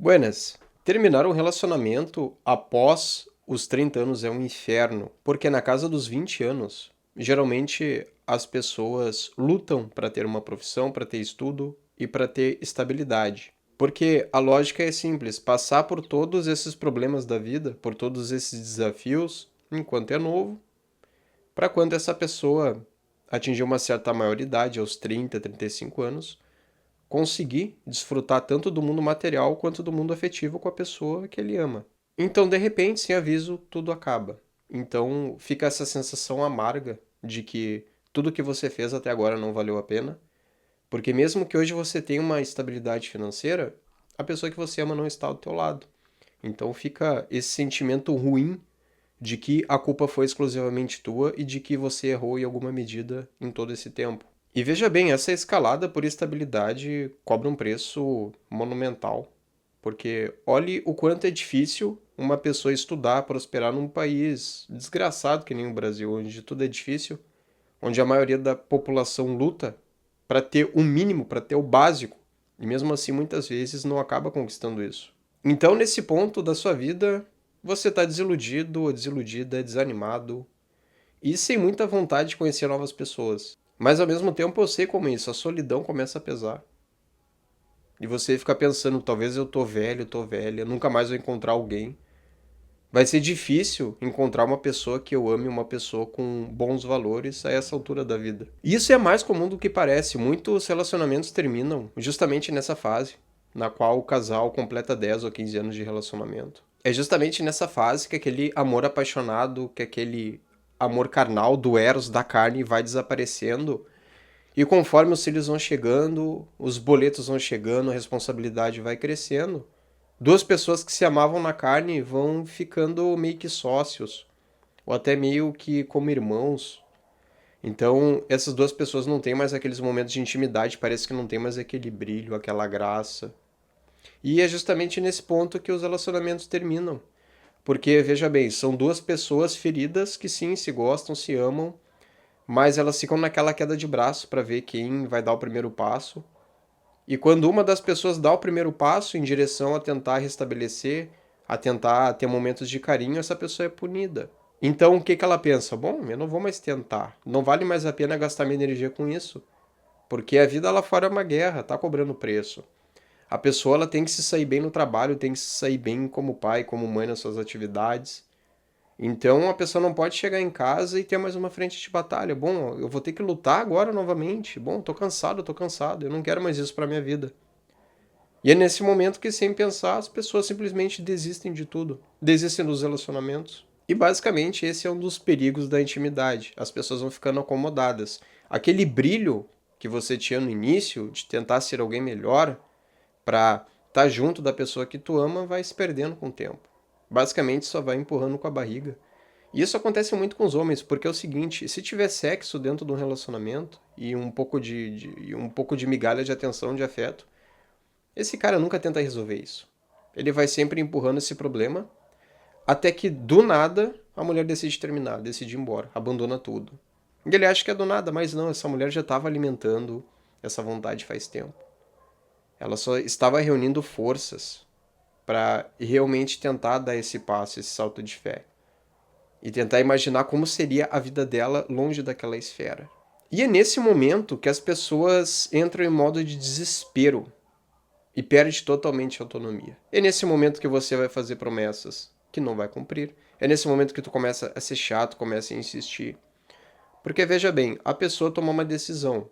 Buenas. Terminar um relacionamento após os 30 anos é um inferno, porque na casa dos 20 anos, geralmente as pessoas lutam para ter uma profissão, para ter estudo e para ter estabilidade. Porque a lógica é simples, passar por todos esses problemas da vida, por todos esses desafios, enquanto é novo, para quando essa pessoa atingir uma certa maioridade, aos 30, 35 anos, conseguir desfrutar tanto do mundo material quanto do mundo afetivo com a pessoa que ele ama. Então, de repente, sem aviso, tudo acaba. Então, fica essa sensação amarga de que tudo que você fez até agora não valeu a pena, porque mesmo que hoje você tenha uma estabilidade financeira, a pessoa que você ama não está do teu lado. Então fica esse sentimento ruim de que a culpa foi exclusivamente tua e de que você errou em alguma medida em todo esse tempo. E veja bem, essa escalada por estabilidade cobra um preço monumental, porque olhe o quanto é difícil uma pessoa estudar, prosperar num país desgraçado que nem o Brasil, onde tudo é difícil, onde a maioria da população luta para ter o mínimo, para ter o básico, e mesmo assim muitas vezes não acaba conquistando isso. Então, nesse ponto da sua vida, você está desiludido ou desiludida, desanimado e sem muita vontade de conhecer novas pessoas. Mas ao mesmo tempo eu sei como é isso, a solidão começa a pesar. E você fica pensando, talvez eu tô velho, tô velha, nunca mais vou encontrar alguém. Vai ser difícil encontrar uma pessoa que eu ame, uma pessoa com bons valores a essa altura da vida. E isso é mais comum do que parece. Muitos relacionamentos terminam justamente nessa fase, na qual o casal completa 10 ou 15 anos de relacionamento. É justamente nessa fase que aquele amor apaixonado, que aquele amor carnal do eros da carne vai desaparecendo. E conforme os filhos vão chegando, os boletos vão chegando, a responsabilidade vai crescendo. Duas pessoas que se amavam na carne vão ficando meio que sócios, ou até meio que como irmãos. Então, essas duas pessoas não têm mais aqueles momentos de intimidade, parece que não tem mais aquele brilho, aquela graça. E é justamente nesse ponto que os relacionamentos terminam. Porque, veja bem, são duas pessoas feridas que sim, se gostam, se amam, mas elas ficam naquela queda de braço para ver quem vai dar o primeiro passo. E quando uma das pessoas dá o primeiro passo em direção a tentar restabelecer, a tentar ter momentos de carinho, essa pessoa é punida. Então o que que ela pensa? Bom, eu não vou mais tentar. Não vale mais a pena gastar minha energia com isso. Porque a vida lá fora é uma guerra, tá cobrando preço. A pessoa ela tem que se sair bem no trabalho, tem que se sair bem como pai, como mãe nas suas atividades. Então a pessoa não pode chegar em casa e ter mais uma frente de batalha. Bom, eu vou ter que lutar agora novamente. Bom, tô cansado, eu não quero mais isso pra minha vida. E é nesse momento que, sem pensar, as pessoas simplesmente desistem de tudo. Desistem dos relacionamentos. E basicamente esse é um dos perigos da intimidade. As pessoas vão ficando acomodadas. Aquele brilho que você tinha no início de tentar ser alguém melhor pra estar junto da pessoa que tu ama vai se perdendo com o tempo. Basicamente só vai empurrando com a barriga. E isso acontece muito com os homens, porque é o seguinte, se tiver sexo dentro de um relacionamento e um pouco de migalha de atenção, de afeto, esse cara nunca tenta resolver isso. Ele vai sempre empurrando esse problema, até que do nada a mulher decide terminar, decide ir embora, abandona tudo. E ele acha que é do nada, mas não, essa mulher já estava alimentando essa vontade faz tempo. Ela só estava reunindo forças para realmente tentar dar esse passo, esse salto de fé. E tentar imaginar como seria a vida dela longe daquela esfera. E é nesse momento que as pessoas entram em modo de desespero e perde totalmente a autonomia. É nesse momento que você vai fazer promessas que não vai cumprir. É nesse momento que tu começa a ser chato, começa a insistir. Porque veja bem, a pessoa tomou uma decisão.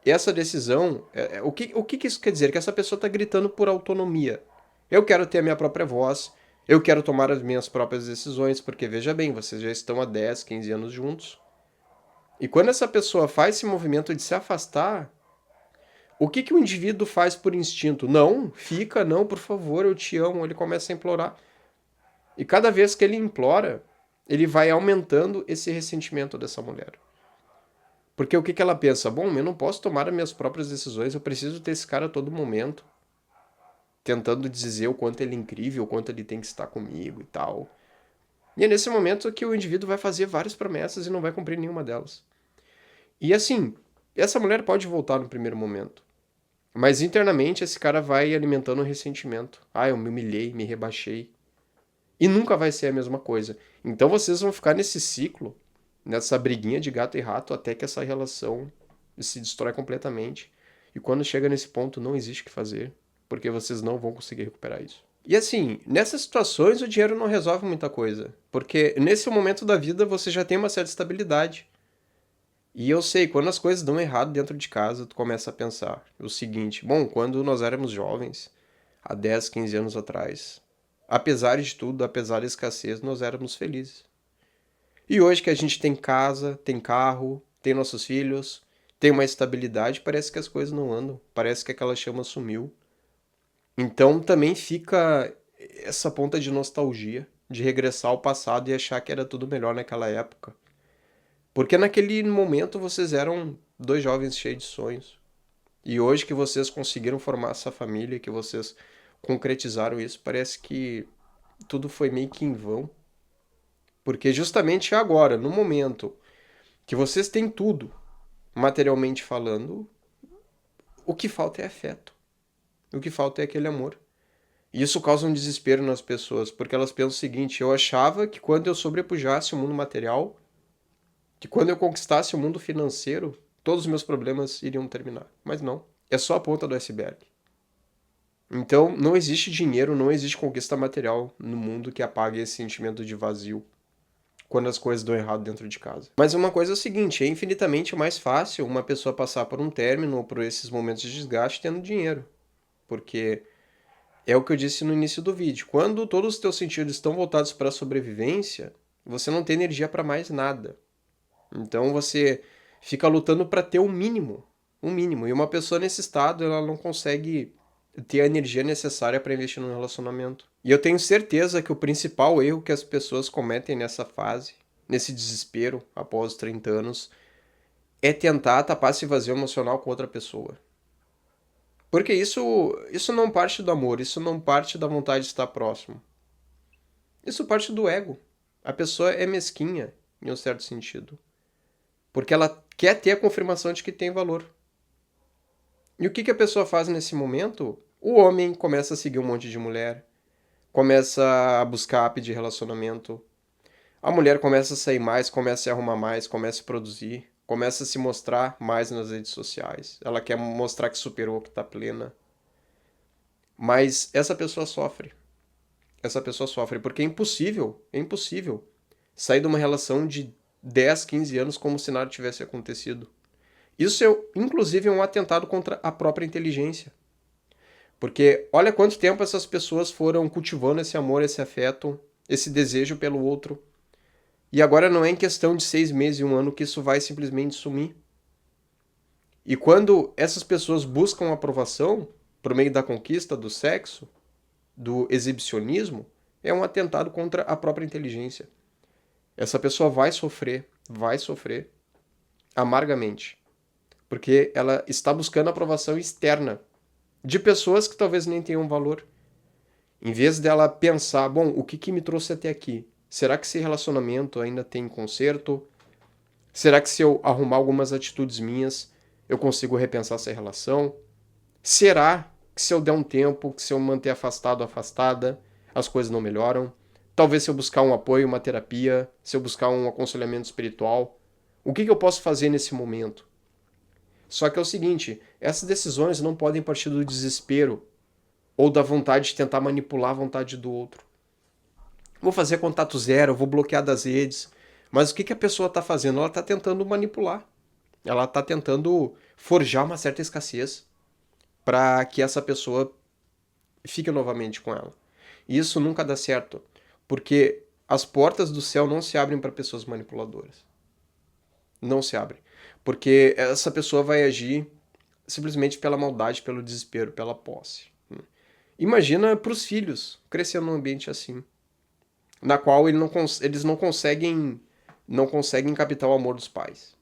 E essa decisão, o que isso quer dizer? Que essa pessoa está gritando por autonomia. Eu quero ter a minha própria voz, eu quero tomar as minhas próprias decisões, porque veja bem, vocês já estão há 10, 15 anos juntos. E quando essa pessoa faz esse movimento de se afastar, o que que o indivíduo faz por instinto? Não, fica, não, por favor, eu te amo. Ele começa a implorar. E cada vez que ele implora, ele vai aumentando esse ressentimento dessa mulher. Porque o que que ela pensa? Bom, eu não posso tomar as minhas próprias decisões, eu preciso ter esse cara a todo momento, tentando dizer o quanto ele é incrível, o quanto ele tem que estar comigo e tal. E é nesse momento que o indivíduo vai fazer várias promessas e não vai cumprir nenhuma delas. E assim, essa mulher pode voltar no primeiro momento. Mas internamente esse cara vai alimentando o ressentimento. Ah, eu me humilhei, me rebaixei. E nunca vai ser a mesma coisa. Então vocês vão ficar nesse ciclo, nessa briguinha de gato e rato, até que essa relação se destrói completamente. E quando chega nesse ponto, não existe o que fazer, porque vocês não vão conseguir recuperar isso. E assim, nessas situações o dinheiro não resolve muita coisa, porque nesse momento da vida você já tem uma certa estabilidade. E eu sei, quando as coisas dão errado dentro de casa, tu começa a pensar o seguinte: bom, quando nós éramos jovens, há 10, 15 anos atrás, apesar de tudo, apesar da escassez, nós éramos felizes. E hoje que a gente tem casa, tem carro, tem nossos filhos, tem uma estabilidade, parece que as coisas não andam, parece que aquela chama sumiu. Então também fica essa ponta de nostalgia, de regressar ao passado e achar que era tudo melhor naquela época. Porque naquele momento vocês eram dois jovens cheios de sonhos. E hoje que vocês conseguiram formar essa família, que vocês concretizaram isso, parece que tudo foi meio que em vão. Porque justamente agora, no momento que vocês têm tudo, materialmente falando, o que falta é afeto. O que falta é aquele amor. E isso causa um desespero nas pessoas, porque elas pensam o seguinte: eu achava que quando eu sobrepujasse o mundo material, que quando eu conquistasse o mundo financeiro, todos os meus problemas iriam terminar. Mas não. É só a ponta do iceberg. Então, não existe dinheiro, não existe conquista material no mundo que apague esse sentimento de vazio quando as coisas dão errado dentro de casa. Mas uma coisa é o seguinte: é infinitamente mais fácil uma pessoa passar por um término ou por esses momentos de desgaste tendo dinheiro. Porque é o que eu disse no início do vídeo. Quando todos os teus sentidos estão voltados para a sobrevivência, você não tem energia para mais nada. Então você fica lutando para ter o mínimo, o mínimo. E uma pessoa nesse estado, ela não consegue ter a energia necessária para investir num relacionamento. E eu tenho certeza que o principal erro que as pessoas cometem nessa fase, nesse desespero após os 30 anos, é tentar tapar esse vazio emocional com outra pessoa. Porque isso não parte do amor, isso não parte da vontade de estar próximo. Isso parte do ego. A pessoa é mesquinha, em um certo sentido. Porque ela quer ter a confirmação de que tem valor. E o que a pessoa faz nesse momento? O homem começa a seguir um monte de mulher, começa a buscar app de relacionamento. A mulher começa a sair mais, começa a se arrumar mais, começa a produzir, começa a se mostrar mais nas redes sociais. Ela quer mostrar que superou, que está plena. Mas essa pessoa sofre. Essa pessoa sofre porque é impossível sair de uma relação de 10, 15 anos como se nada tivesse acontecido. Isso, inclusive, é um atentado contra a própria inteligência. Porque olha quanto tempo essas pessoas foram cultivando esse amor, esse afeto, esse desejo pelo outro. E agora não é em questão de 6 meses e 1 ano que isso vai simplesmente sumir. E quando essas pessoas buscam aprovação por meio da conquista, do sexo, do exibicionismo, é um atentado contra a própria inteligência. Essa pessoa vai sofrer amargamente. Porque ela está buscando aprovação externa de pessoas que talvez nem tenham valor. Em vez dela pensar, bom, o que me trouxe até aqui? Será que esse relacionamento ainda tem conserto? Será que se eu arrumar algumas atitudes minhas, eu consigo repensar essa relação? Será que se eu der um tempo, que se eu manter afastado ou afastada, as coisas não melhoram? Talvez se eu buscar um apoio, uma terapia, se eu buscar um aconselhamento espiritual, o que eu posso fazer nesse momento? Só que é o seguinte, essas decisões não podem partir do desespero ou da vontade de tentar manipular a vontade do outro. Vou fazer contato zero, vou bloquear das redes. Mas o que a pessoa está fazendo? Ela está tentando manipular. Ela está tentando forjar uma certa escassez para que essa pessoa fique novamente com ela. E isso nunca dá certo, porque as portas do céu não se abrem para pessoas manipuladoras. Não se abrem. Porque essa pessoa vai agir simplesmente pela maldade, pelo desespero, pela posse. Imagina para os filhos crescendo num ambiente assim, na qual eles não conseguem captar o amor dos pais.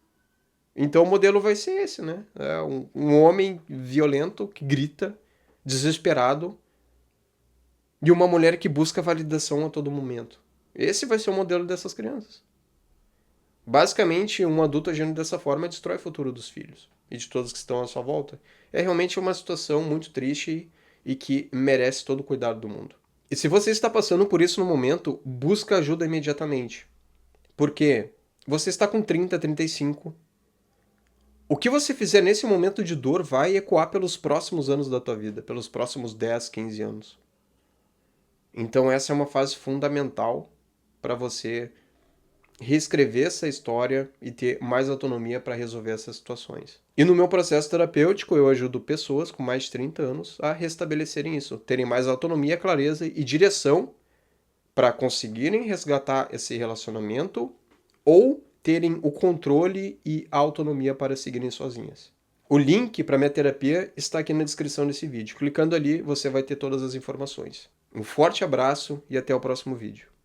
Então o modelo vai ser esse, né? É um homem violento que grita, desesperado, e uma mulher que busca validação a todo momento. Esse vai ser o modelo dessas crianças. Basicamente, um adulto agindo dessa forma destrói o futuro dos filhos. e de todos que estão à sua volta. É realmente uma situação muito triste e que merece todo o cuidado do mundo. E se você está passando por isso no momento, busca ajuda imediatamente. Porque você está com 30, 35. O que você fizer nesse momento de dor vai ecoar pelos próximos anos da tua vida, pelos próximos 10, 15 anos. Então essa é uma fase fundamental para você reescrever essa história e ter mais autonomia para resolver essas situações. E no meu processo terapêutico, eu ajudo pessoas com mais de 30 anos a restabelecerem isso, terem mais autonomia, clareza e direção para conseguirem resgatar esse relacionamento ou terem o controle e a autonomia para seguirem sozinhas. O link para minha terapia está aqui na descrição desse vídeo. Clicando ali, você vai ter todas as informações. Um forte abraço e até o próximo vídeo.